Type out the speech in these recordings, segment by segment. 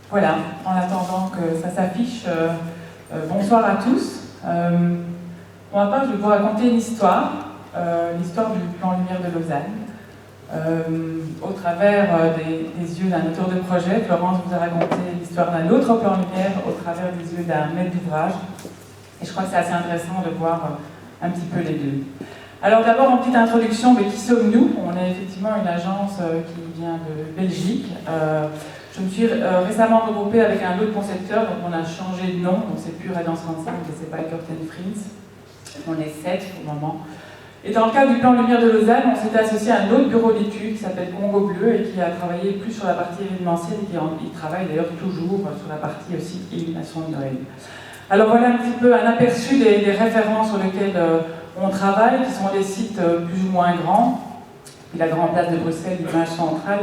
Voilà, en attendant que ça s'affiche, bonsoir à tous. Pour ma part, je vais vous raconter une histoire, l'histoire du plan Lumière de Lausanne. Au travers des yeux d'un auteur de projet, Florence vous a raconté l'histoire d'un autre plan Lumière au travers des yeux d'un maître d'ouvrage. Et je crois que c'est assez intéressant de voir un petit peu les deux. Alors d'abord, en petite introduction, mais qui sommes-nous? On est effectivement une agence qui vient de Belgique. Je me suis récemment regroupée avec un autre concepteur, donc on a changé de nom, donc c'est plus Redance 35, mais c'est pas Curtain Friends. On est 7 pour le moment. Et dans le cadre du plan Lumière de Lausanne, on s'était associé à un autre bureau d'études qui s'appelle Congo Bleu et qui a travaillé plus sur la partie événementielle et qui travaille d'ailleurs toujours sur la partie aussi illumination de Noël. Alors voilà un petit peu un aperçu des références sur lesquelles on travaille, qui sont des sites plus ou moins grands, puis la grande place de Bruxelles, l'image centrale,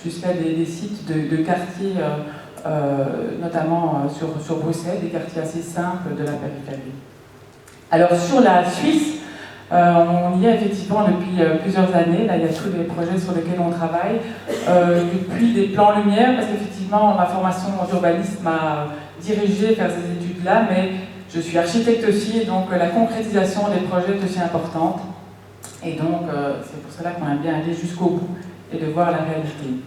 jusqu'à des sites de quartiers, notamment sur Bruxelles, des quartiers assez simples de la périphérie. Alors sur la Suisse, on y est effectivement depuis plusieurs années. Là, il y a tous les projets sur lesquels on travaille. Depuis des plans lumière, parce qu'effectivement, ma formation d'urbaniste m'a dirigée vers ces études-là, mais je suis architecte aussi, et donc la concrétisation des projets est aussi importante. Et donc, c'est pour cela qu'on aime bien aller jusqu'au bout et de voir la réalité.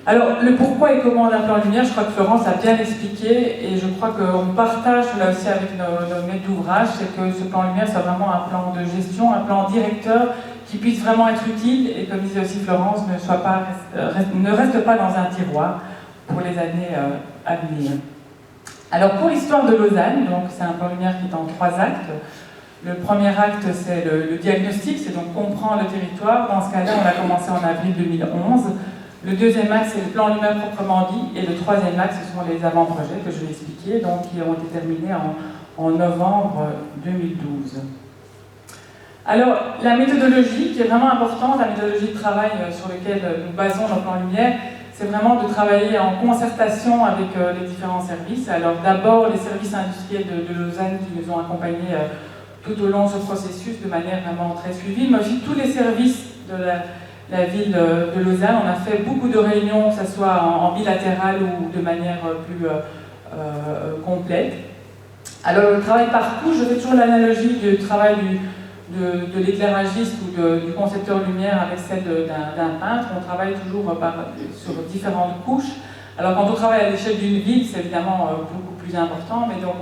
Alors, le pourquoi et comment d'un plan lumière, je crois que Florence a bien expliqué, et je crois qu'on partage là aussi avec nos maîtres d'ouvrage, c'est que ce plan lumière, c'est vraiment un plan de gestion, un plan directeur qui puisse vraiment être utile, et comme disait aussi Florence, ne reste pas dans un tiroir pour les années à venir. Alors, pour l'histoire de Lausanne, donc c'est un plan lumière qui est en 3 actes. Le premier acte, c'est le diagnostic, c'est donc comprendre le territoire. Dans ce cas-là, on a commencé en avril 2011. Le deuxième axe, c'est le plan lumière proprement dit, et le troisième axe, ce sont les avant-projets que je vais expliquer, donc qui ont été terminés en novembre 2012. Alors, la méthodologie qui est vraiment importante, la méthodologie de travail sur laquelle nous basons nos plans lumière, c'est vraiment de travailler en concertation avec les différents services. Alors d'abord, les services industriels de Lausanne qui nous ont accompagnés tout au long de ce processus de manière vraiment très suivie, mais aussi tous les services de la ville de Lausanne. On a fait beaucoup de réunions, que ce soit en bilatéral ou de manière plus complète. Alors le travail par couche, je fais toujours l'analogie du travail de l'éclairagiste ou du concepteur lumière avec celle d'un peintre. On travaille toujours sur différentes couches. Alors quand on travaille à l'échelle d'une ville, c'est évidemment beaucoup plus important, mais donc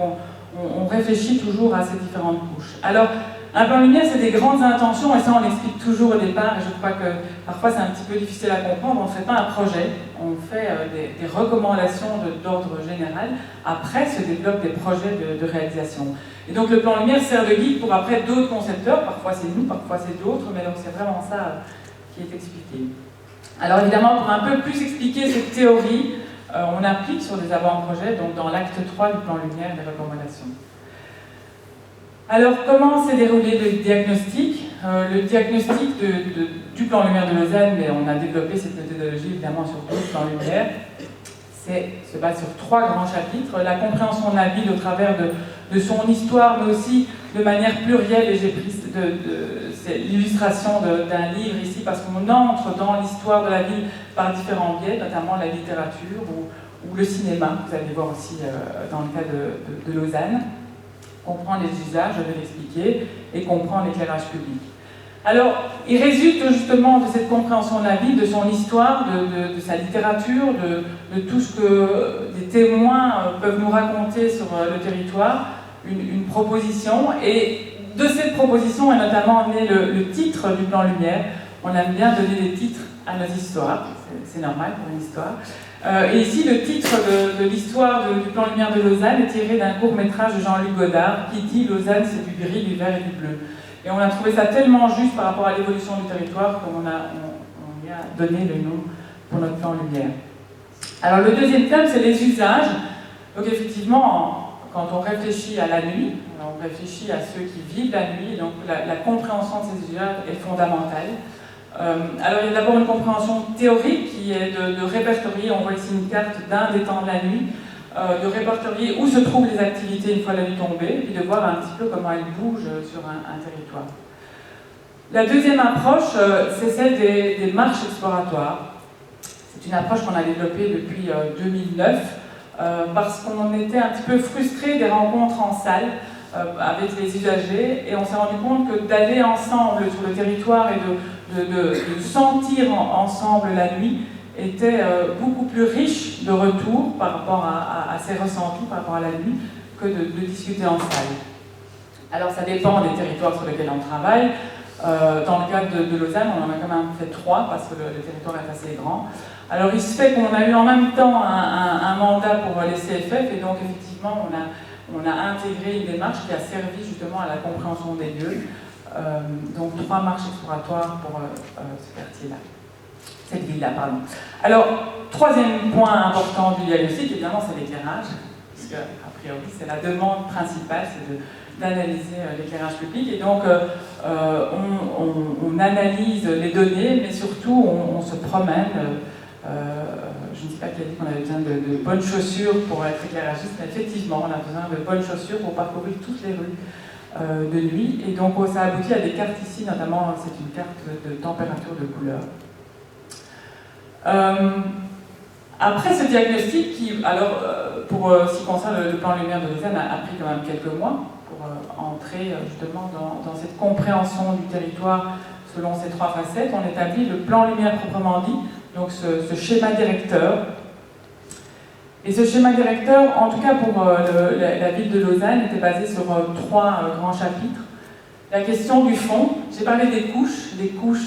on réfléchit toujours à ces différentes couches. Alors, un plan lumière, c'est des grandes intentions, et ça on l'explique toujours au départ, et je crois que parfois c'est un petit peu difficile à comprendre. On ne fait pas un projet, on fait des recommandations d'ordre général. Après se développent des projets de réalisation. Et donc le plan lumière sert de guide pour après d'autres concepteurs, parfois c'est nous, parfois c'est d'autres, mais donc c'est vraiment ça qui est expliqué. Alors évidemment, pour un peu plus expliquer cette théorie, on applique sur des avant-projets, donc dans l'acte 3 du plan lumière, des recommandations. Alors, comment s'est déroulé le diagnostic? Le diagnostic du plan lumière de Lausanne, mais on a développé cette méthodologie évidemment sur tout le plan lumière, se base sur 3 grands chapitres. La compréhension de la ville au travers de son histoire, mais aussi de manière plurielle, et j'ai pris l'illustration d'un livre ici, parce qu'on entre dans l'histoire de la ville par différents biais, notamment la littérature ou le cinéma, vous allez voir aussi dans le cas de Lausanne. Comprendre les usages, je vais l'expliquer, et comprendre l'éclairage public. Alors, il résulte justement de cette compréhension de la ville, de son histoire, de sa littérature, de tout ce que des témoins peuvent nous raconter sur le territoire, une proposition, et de cette proposition est notamment né le titre du plan lumière. On aime bien donner des titres à nos histoires, c'est normal pour une histoire. Et ici, le titre de l'histoire du plan lumière de Lausanne est tiré d'un court-métrage de Jean-Luc Godard qui dit « Lausanne, c'est du gris, du vert et du bleu ». Et on a trouvé ça tellement juste par rapport à l'évolution du territoire qu'on y a donné le nom pour notre plan lumière. Alors le deuxième thème, c'est les usages. Donc effectivement, quand on réfléchit à la nuit, on réfléchit à ceux qui vivent la nuit, donc la compréhension de ces usages est fondamentale. Alors il y a d'abord une compréhension théorique qui est de répertorier, on voit ici une carte d'un des temps de la nuit, de répertorier où se trouvent les activités une fois la nuit tombée, et puis de voir un petit peu comment elles bougent sur un territoire. La deuxième approche, c'est celle des marches exploratoires. C'est une approche qu'on a développée depuis 2009 parce qu'on était un petit peu frustrés des rencontres en salle avec les usagers et on s'est rendu compte que d'aller ensemble sur le territoire et de sentir ensemble la nuit était beaucoup plus riche de retour par rapport à ces ressentis par rapport à la nuit que de discuter en salle. Alors ça dépend des territoires sur lesquels on travaille. Dans le cadre de Lausanne, on en a quand même fait 3 parce que le territoire est assez grand. Alors il se fait qu'on a eu en même temps un mandat pour les CFF et donc effectivement on a intégré une démarche qui a servi justement à la compréhension des lieux. Donc 3 marches exploratoires pour ce quartier-là. Cette ville-là, pardon. Alors, troisième point important du diagnostic, évidemment, c'est l'éclairage, puisque, a priori, c'est la demande principale, c'est d'analyser l'éclairage public. Et donc, on analyse les données, mais surtout, on se promène. Je ne sais pas qui a dit qu'on avait besoin de bonnes chaussures pour être éclairagiste, mais effectivement, on a besoin de bonnes chaussures pour parcourir toutes les rues de nuit. Et donc, ça aboutit à des cartes ici, notamment, c'est une carte de température de couleur. Après ce diagnostic, qui, alors, pour ce qui concerne le plan lumière de Lausanne, a pris quand même quelques mois pour entrer justement dans cette compréhension du territoire selon ces 3 facettes, on établit le plan lumière proprement dit, donc ce schéma directeur. Et ce schéma directeur, en tout cas pour la ville de Lausanne, était basé sur 3 grands chapitres. La question du fond, j'ai parlé des couches,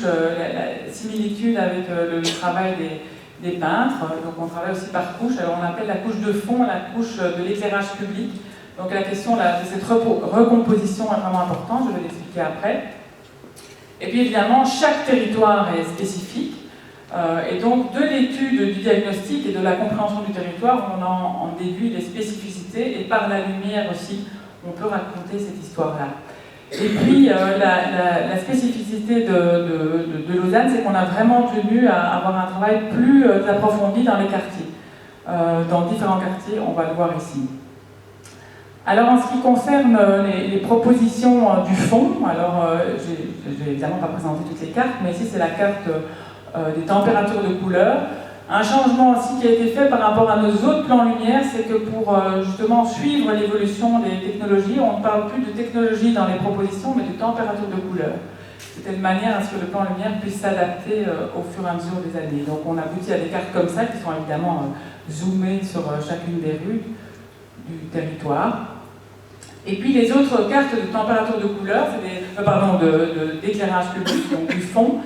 la similitude avec le travail des peintres, donc on travaille aussi par couches, alors on appelle la couche de fond la couche de l'éclairage public, donc la question de cette recomposition est vraiment importante, je vais l'expliquer après. Et puis évidemment, chaque territoire est spécifique, et donc de l'étude du diagnostic et de la compréhension du territoire, on en déduit les spécificités, et par la lumière aussi, on peut raconter cette histoire-là. Et puis, la spécificité de Lausanne, c'est qu'on a vraiment tenu à avoir un travail plus approfondi dans les quartiers. Dans différents quartiers, on va le voir ici. Alors, en ce qui concerne les propositions du fond, alors, je n'ai évidemment pas présenté toutes les cartes, mais ici, c'est la carte des températures de couleur. Un changement aussi qui a été fait par rapport à nos autres plans lumière, c'est que pour justement suivre l'évolution des technologies, on ne parle plus de technologie dans les propositions, mais de température de couleur. C'était une manière à ce que le plan lumière puisse s'adapter au fur et à mesure des années. Donc on aboutit à des cartes comme ça, qui sont évidemment zoomées sur chacune des rues du territoire. Et puis les autres cartes de température de couleur, c'est d'éclairage public, donc du fond,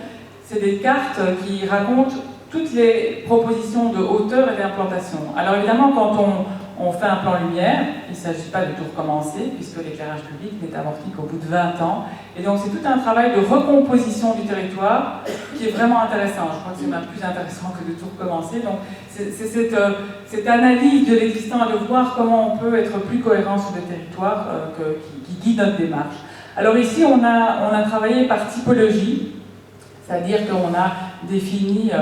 c'est des cartes qui racontent toutes les propositions de hauteur et d'implantation. Alors évidemment, quand on fait un plan lumière, il ne s'agit pas de tout recommencer, puisque l'éclairage public n'est amorti qu'au bout de 20 ans. Et donc c'est tout un travail de recomposition du territoire qui est vraiment intéressant. Je crois que c'est même plus intéressant que de tout recommencer. Donc c'est cette analyse de l'existant et de voir comment on peut être plus cohérent sur le territoire qui guide notre démarche. Alors ici, on a travaillé par typologie, c'est-à-dire qu'on a défini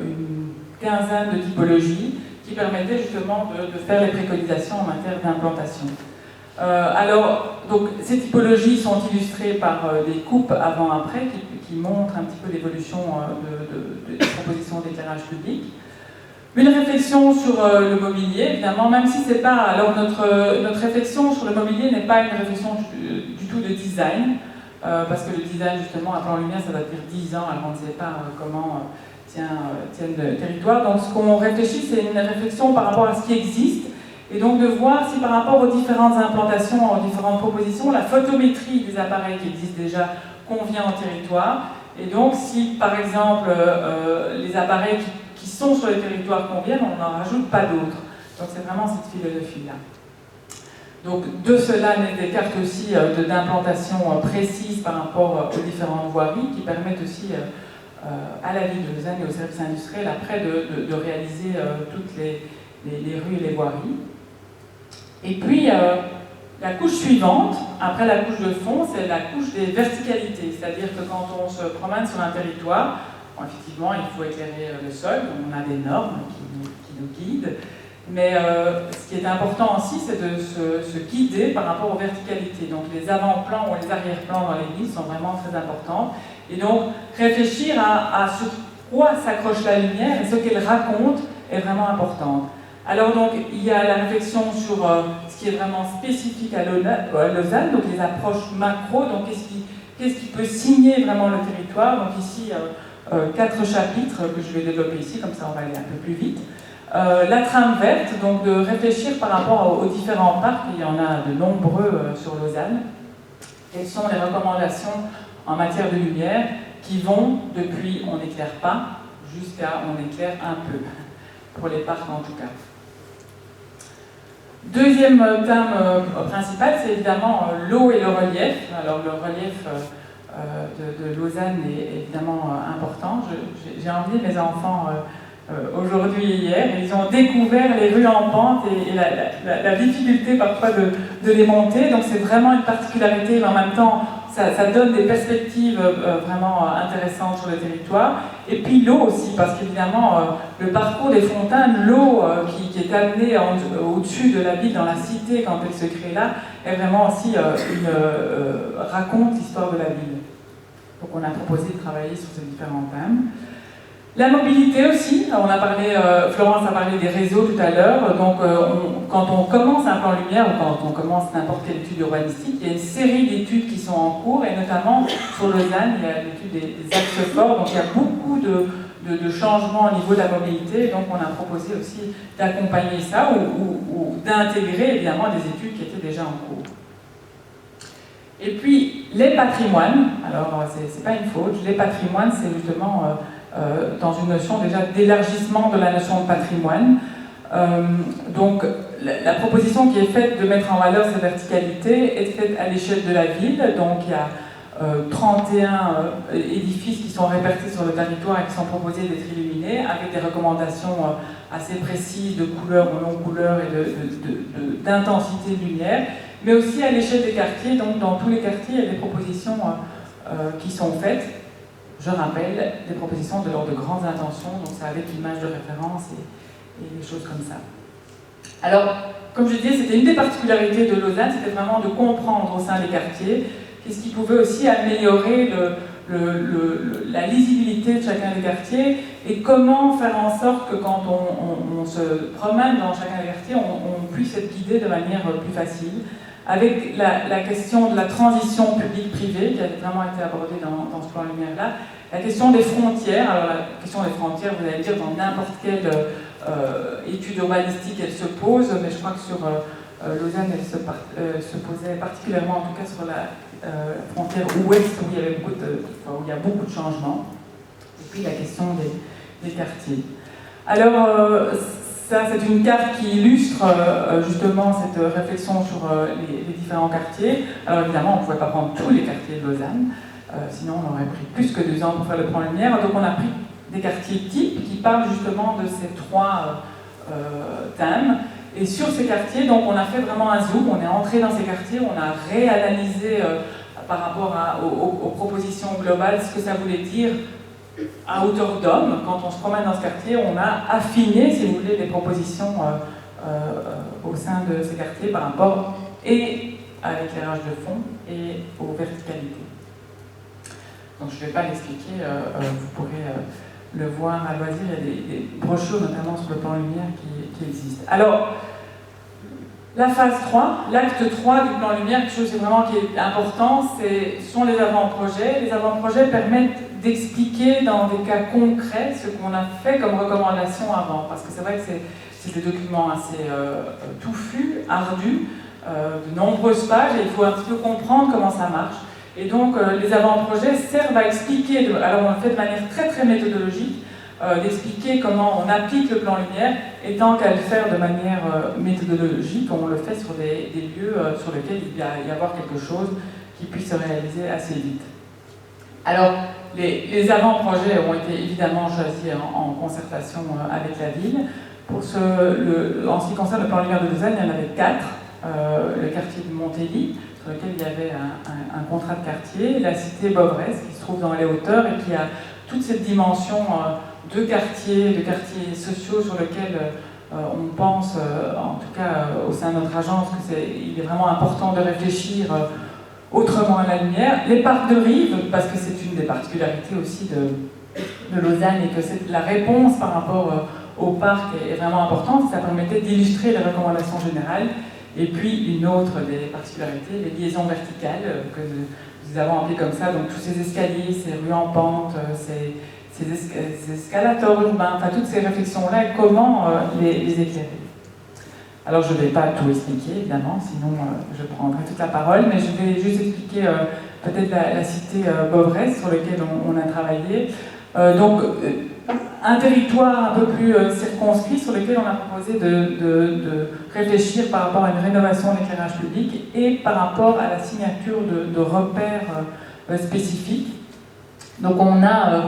une quinzaine de typologies qui permettaient justement de faire les préconisations en matière d'implantation. Donc, ces typologies sont illustrées par des coupes avant-après qui montrent un petit peu l'évolution des propositions d'éclairage public. Une réflexion sur le mobilier, évidemment, même si c'est pas... Alors, notre réflexion sur le mobilier n'est pas une réflexion du tout de design, parce que le design, justement, à plan lumière, ça va dire 10 ans, alors on ne sait pas comment tiennent le territoire. Donc ce qu'on réfléchit, c'est une réflexion par rapport à ce qui existe, et donc de voir si par rapport aux différentes implantations, aux différentes propositions, la photométrie des appareils qui existent déjà convient au territoire, et donc si par exemple les appareils qui sont sur le territoire conviennent, on n'en rajoute pas d'autres. Donc c'est vraiment cette philosophie-là. Donc de cela naissent des cartes aussi d'implantation précises par rapport aux différentes voiries qui permettent aussi à la ville de Lausanne et aux services industriels après de réaliser toutes les rues et les voiries. Et puis la couche suivante, après la couche de fond, c'est la couche des verticalités, c'est-à-dire que quand on se promène sur un territoire, bon, effectivement il faut éclairer le sol, on a des normes qui nous guident. Mais ce qui est important aussi, c'est de se guider par rapport aux verticalités. Donc les avant-plans ou les arrière-plans dans les villes sont vraiment très importants. Et donc réfléchir à quoi s'accroche la lumière et ce qu'elle raconte est vraiment importante. Alors donc, il y a la réflexion sur ce qui est vraiment spécifique à Lausanne, donc les approches macro, donc qu'est-ce qui peut signer vraiment le territoire. Donc ici, 4 chapitres que je vais développer ici, comme ça on va aller un peu plus vite. La trame verte, donc de réfléchir par rapport aux différents parcs, il y en a de nombreux sur Lausanne. Quelles sont les recommandations en matière de lumière qui vont depuis on n'éclaire pas jusqu'à on éclaire un peu, pour les parcs en tout cas. Deuxième thème principal, c'est évidemment l'eau et le relief. Alors le relief de Lausanne est évidemment important. J'ai emmené mes enfants aujourd'hui et hier, et ils ont découvert les rues en pente et la difficulté parfois de les monter. Donc c'est vraiment une particularité, mais en même temps ça donne des perspectives vraiment intéressantes sur le territoire. Et puis l'eau aussi, parce qu'évidemment le parcours des fontaines, l'eau qui est amenée au-dessus de la ville, dans la cité, quand elle se crée là, est vraiment aussi raconte l'histoire de la ville. Donc on a proposé de travailler sur ces différents thèmes. La mobilité aussi, on a parlé, Florence a parlé des réseaux tout à l'heure, donc quand on commence un plan lumière ou quand on commence n'importe quelle étude urbanistique, il y a une série d'études qui sont en cours, et notamment sur Lausanne, il y a l'étude des axes forts, donc il y a beaucoup de changements au niveau de la mobilité, donc on a proposé aussi d'accompagner ça ou d'intégrer évidemment des études qui étaient déjà en cours. Et puis les patrimoines, alors c'est pas une faute, les patrimoines c'est justement dans une notion déjà d'élargissement de la notion de patrimoine. Donc la proposition qui est faite de mettre en valeur cette verticalité est faite à l'échelle de la ville. Donc il y a 31 édifices qui sont répartis sur le territoire et qui sont proposés d'être illuminés avec des recommandations assez précises de couleurs ou non couleurs et d'intensité de lumière, mais aussi à l'échelle des quartiers. Donc dans tous les quartiers, il y a des propositions qui sont faites. Je rappelle, des propositions de l'ordre de grandes intentions, donc c'est avec l'image de référence et des choses comme ça. Alors, comme je disais, c'était une des particularités de Lausanne, c'était vraiment de comprendre au sein des quartiers qu'est-ce qui pouvait aussi améliorer la lisibilité de chacun des quartiers et comment faire en sorte que quand on se promène dans chacun des quartiers, on puisse être guidé de manière plus facile. Avec la question de la transition publique-privée qui a vraiment été abordée dans ce plan lumière-là, la question des frontières. Alors la question des frontières, vous allez dire, dans n'importe quelle étude urbanistique, elle se pose, mais je crois que sur Lausanne, elle se posait particulièrement, en tout cas sur la frontière ouest, où il y a beaucoup de changements. Et puis la question des quartiers. Alors, ça, c'est une carte qui illustre justement cette réflexion sur les différents quartiers. Alors évidemment, on ne pouvait pas prendre tous les quartiers de Lausanne, sinon on aurait pris plus que 2 ans pour faire le plan lumière. Donc on a pris des quartiers types qui parlent justement de ces 3 thèmes. Et sur ces quartiers, donc on a fait vraiment un zoom, on est entré dans ces quartiers, on a réanalysé par rapport aux propositions globales ce que ça voulait dire à hauteur d'homme. Quand on se promène dans ce quartier, on a affiné, si vous voulez, les propositions au sein de ces quartiers par rapport et à l'éclairage de fond et aux verticalités. Donc je ne vais pas l'expliquer, vous pourrez le voir à loisir, il y a des brochures notamment sur le plan lumière qui existent. Alors, la phase 3, l'acte 3 du plan lumière, quelque chose vraiment qui est important, sont les avant-projets. Les avant-projets permettent d'expliquer dans des cas concrets ce qu'on a fait comme recommandation avant, parce que c'est vrai que c'est des documents assez touffus, ardus, de nombreuses pages, et il faut un petit peu comprendre comment ça marche. Et donc les avant-projets servent à expliquer, alors on le fait de manière très très méthodologique, d'expliquer comment on applique le plan lumière, et tant qu'à le faire de manière méthodologique, on le fait sur des lieux sur lesquels il va y avoir quelque chose qui puisse se réaliser assez vite. Alors, les avant-projets ont été évidemment choisis en concertation avec la ville. En ce qui concerne le plan lumière de Lausanne, il y en avait 4. Le quartier de Montélie, sur lequel il y avait un contrat de quartier, la cité Beauvresse, qui se trouve dans les hauteurs et qui a toute cette dimension de quartiers sociaux sur lesquels on pense, en tout cas au sein de notre agence, qu'il est vraiment important de réfléchir autrement à la lumière. Les parcs de rive, parce que c'est une des particularités aussi de Lausanne et que la réponse par rapport au parc est vraiment importante. Ça permettait d'illustrer les recommandations générales. Et puis une autre des particularités, les liaisons verticales, que nous avons appelées comme ça, donc tous ces escaliers, ces rues en pente, ces escalators urbains, enfin toutes ces réflexions-là, comment les éclairer. Alors je ne vais pas tout expliquer, évidemment, sinon je prendrai toute la parole, mais je vais juste expliquer peut-être la cité Bovresse sur laquelle on a travaillé. Un territoire un peu plus circonscrit sur lequel on a proposé de réfléchir par rapport à une rénovation de l'éclairage public et par rapport à la signature de repères spécifiques. Donc on a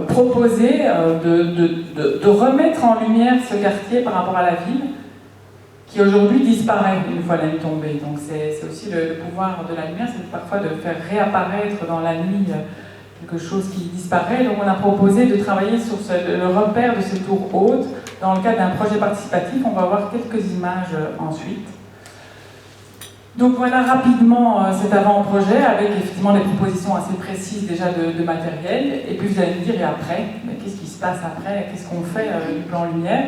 proposé de remettre en lumière ce quartier par rapport à la ville qui aujourd'hui disparaît une fois la nuit tombée. Donc c'est aussi le pouvoir de la lumière, c'est parfois de faire réapparaître dans la nuit quelque chose qui disparaît. Donc on a proposé de travailler sur le repère de ces tours hautes dans le cadre d'un projet participatif. On va voir quelques images ensuite. Donc voilà rapidement cet avant-projet avec effectivement des propositions assez précises déjà de matériel. Et puis vous allez me dire, et après, mais qu'est-ce qui se passe après? Qu'est-ce qu'on fait du plan lumière?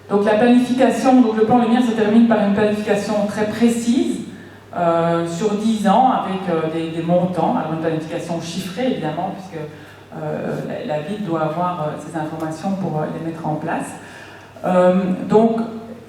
Donc la planification, donc le plan lumière se termine par une planification très précise sur 10 ans avec des montants, alors une planification chiffrée évidemment puisque la ville doit avoir ces informations pour les mettre en place. Donc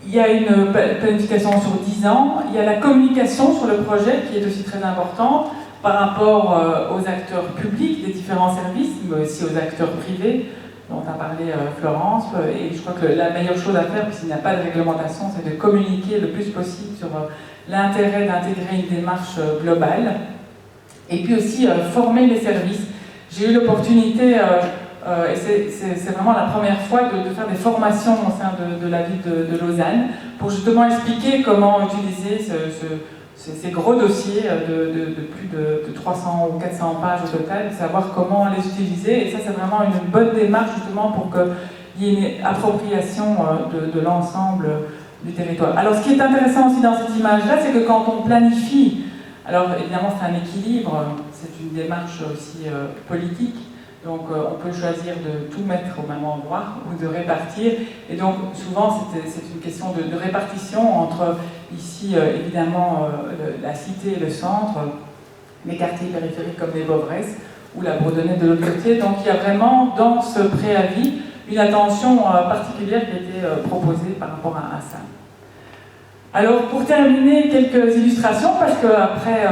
il y a une planification sur 10 ans, il y a la communication sur le projet qui est aussi très importante par rapport aux acteurs publics des différents services, mais aussi aux acteurs privés dont a parlé Florence, et je crois que la meilleure chose à faire, puisqu'il n'y a pas de réglementation, c'est de communiquer le plus possible sur l'intérêt d'intégrer une démarche globale, et puis aussi former les services. J'ai eu l'opportunité, et c'est vraiment la première fois, de faire des formations au sein de la ville de Lausanne, pour justement expliquer comment utiliser ces gros dossiers de plus de 300 ou 400 pages au total, savoir comment les utiliser, et ça c'est vraiment une bonne démarche justement pour qu'il y ait une appropriation de l'ensemble du territoire. Alors ce qui est intéressant aussi dans cette image-là, c'est que quand on planifie, alors évidemment c'est un équilibre, c'est une démarche aussi politique, donc on peut choisir de tout mettre au même endroit ou de répartir, et donc souvent c'est une question de répartition entre ici évidemment la cité et le centre, les quartiers périphériques comme les Bovresse ou la Bredonnette de l'autre côté. Donc il y a vraiment dans ce préavis une attention particulière qui a été proposée par rapport à ça. Alors pour terminer, quelques illustrations, parce qu'après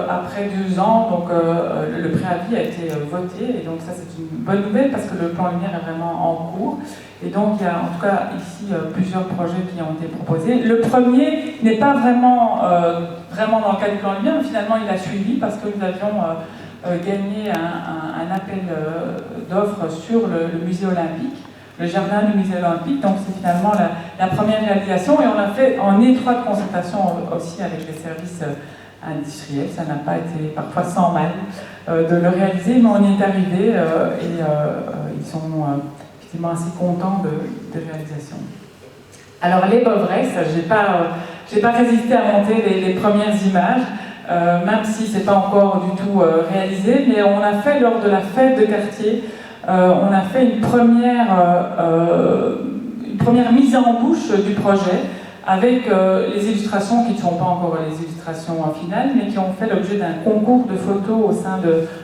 après 2 ans, donc, le préavis a été voté, et donc ça c'est une bonne nouvelle parce que le plan lumière est vraiment en cours. Et donc il y a en tout cas ici plusieurs projets qui ont été proposés. Le premier n'est pas vraiment dans le cadre du plan lumière, mais finalement il a suivi parce que nous avions gagné un appel d'offres sur le musée olympique, le jardin du musée olympique, donc c'est finalement la première réalisation, et on l'a fait en étroite concertation aussi avec les services industriels. Ça n'a pas été parfois sans mal de le réaliser, mais on y est arrivé et ils sont effectivement assez contents de réalisation. Alors les Bovresse, j'ai pas résisté à monter les premières images, même si c'est pas encore du tout réalisé, mais on a fait lors de la fête de quartier. On a fait une première mise en bouche du projet avec les illustrations qui ne sont pas encore les illustrations finales, mais qui ont fait l'objet d'un concours de photos au sein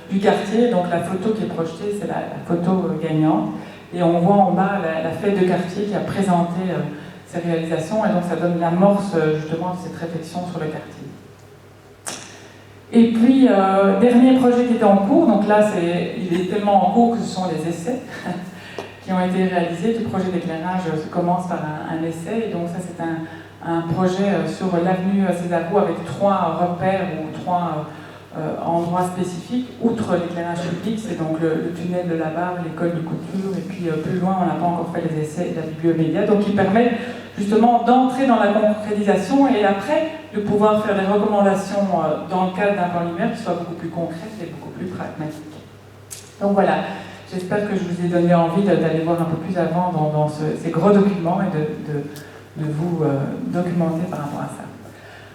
du quartier. Donc la photo qui est projetée, c'est la photo gagnante. Et on voit en bas la fête de quartier qui a présenté ces réalisations, et donc ça donne l'amorce justement de cette réflexion sur le quartier. Et puis, dernier projet qui était en cours, donc là il est tellement en cours que ce sont les essais qui ont été réalisés. Tout projet d'éclairage commence par un essai, et donc ça c'est un projet sur l'avenue César Roux avec 3 repères ou 3 endroits spécifiques. Outre l'éclairage public, c'est donc le tunnel de la Barre, l'école de couture, et puis plus loin on n'a pas encore fait les essais de la bibliomédia, donc qui permettent justement d'entrer dans la concrétisation et après de pouvoir faire des recommandations dans le cadre d'un plan lumière qui soit beaucoup plus concrète et beaucoup plus pragmatique. Donc voilà, j'espère que je vous ai donné envie d'aller voir un peu plus avant dans ces gros documents et de vous documenter par rapport à ça.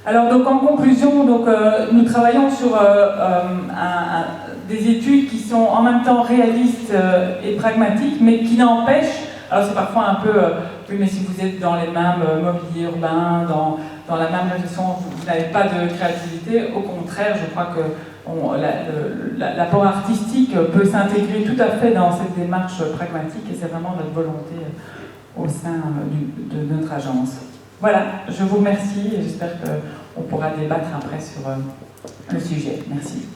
Alors donc en conclusion, donc, nous travaillons sur des études qui sont en même temps réalistes et pragmatiques, mais qui n'empêchent, alors c'est parfois un peu, oui mais si vous êtes dans les mêmes mobiliers urbains, dans la même réflexion, vous n'avez pas de créativité, au contraire, je crois que l'apport artistique peut s'intégrer tout à fait dans cette démarche pragmatique et c'est vraiment notre volonté au sein de notre agence. Voilà, je vous remercie et j'espère qu'on pourra débattre après sur le sujet. Merci.